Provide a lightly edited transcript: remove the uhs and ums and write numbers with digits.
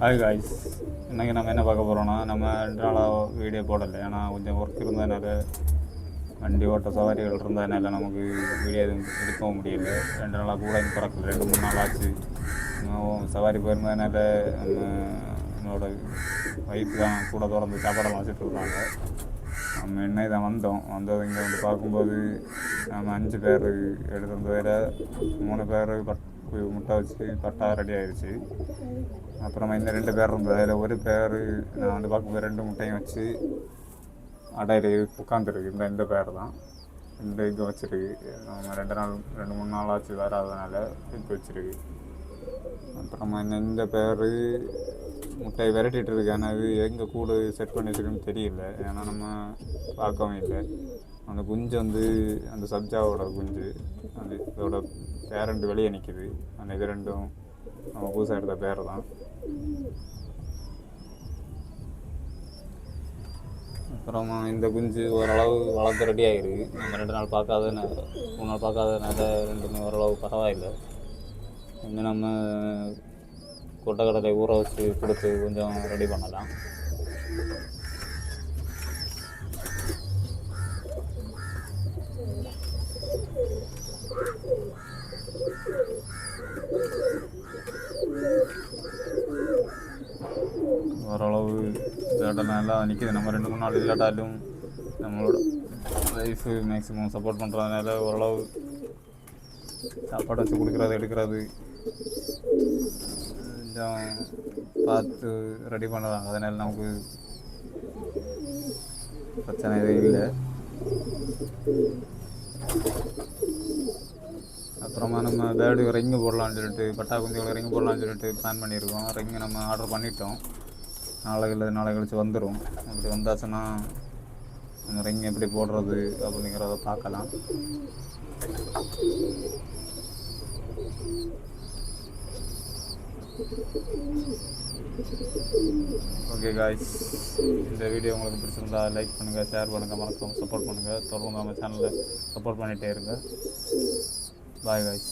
Hi guys. இன்றைக்கி நம்ம என்ன பார்க்க போகிறோன்னா, நம்ம 2 நாளாக வீடியோ போடலை. ஏன்னா கொஞ்சம் ஒர்க் இருந்ததுனால, வண்டி ஓட்ட சவாரிகள் இருந்ததுனால நமக்கு வீடியோ எதுவும் எடுக்கவும் முடியல. 2 நாளாக கூட பிறக்கல, 2-3 நாள் ஆச்சு. சவாரி போயிருந்ததுனால நம்மளோட வயிற்று தான் கூட திறந்து சாப்பாடெல்லாம் வச்சுட்டு இருந்தாங்க. நம்ம என்ன இதை வந்தது இங்கே வந்து பார்க்கும்போது நம்ம 5 பேர் எடுத்திருந்ததில் 3 பேர் முட்டை வச்சு பட்டா ரெடி ஆயிடுச்சு. அப்புறமா இந்த 2 பேர் இருந்தது. அதில் ஒரு பேர் நான் வந்து பார்க்கும்போது 2 முட்டையும் வச்சு அடையில உட்காந்துருக்கு. இந்த பேர் தான் இந்த இது வச்சுருக்கு. நம்ம 2-3 நாள் ஆச்சு வராதனால இது வச்சுருக்கு. அப்புறமா இந்த பேர் முட்டையை விரட்டிகிட்டு இருக்கு. ஆனால் அது எங்கே கூட செட் பண்ணி வச்சுருக்குன்னு தெரியல. ஏன்னா நம்ம பார்க்கவும் இல்லை. அந்த குஞ்சு வந்து அந்த சப்ஜாவோட குஞ்சு, அந்த இதோட பேரண்ட் வெளியே நிற்கிது. அந்த இது ரெண்டும் நம்ம புதுசாக எடுத்த பேர் தான். அப்புறமா இந்த குஞ்சு ஓரளவு வளர்த்து ரெடி ஆகிருக்கு. நம்ம 2 நாள் பார்க்காதனால 3 நாள் பார்க்காதனால ரெண்டுமே ஓரளவு பரவாயில்லை. இன்னும் நம்ம கொட்டக்கடலை ஊற வச்சு கொடுத்து கொஞ்சம் ரெடி பண்ணலாம். ஓரளவு இல்லாட்டனால நிற்கிது. நம்ம 2-3 நாள் இல்லாட்டாலும் நம்மளோட லைஃபு மேக்ஸிமம் சப்போர்ட் பண்ணுறதுனால ஓரளவு சாப்பாடு வச்சு கொடுக்குறது எடுக்கிறது கொஞ்சம் பார்த்து ரெடி பண்ணுறாங்க. அதனால் நமக்கு பிரச்சனை எதுவும் இல்லை. அப்புறமா நம்ம பேர்டு ரிங்கு போடலான்னு சொல்லிட்டு, பட்டா குஞ்சுகளை ரிங்கு போடலான்னு சொல்லிட்டு பிளான் பண்ணியிருக்கோம். ரிங்கு நம்ம ஆர்டர் பண்ணிட்டோம். நாளை கழிச்சு வந்துடும். அப்படி வந்தாச்சுன்னா அந்த ரிங் எப்படி போடுறது அப்படிங்கிறத பார்க்கலாம். ஓகே காய்ஸ், இந்த வீடியோ உங்களுக்கு பிடிச்சிருந்தா லைக் பண்ணுங்கள், ஷேர் பண்ணுங்கள், மறக்காமல் சப்போர்ட் பண்ணுங்கள். தொடர்ந்து நம்ம சேனலில் சப்போர்ட் பண்ணிகிட்டே இருங்க. Bye guys.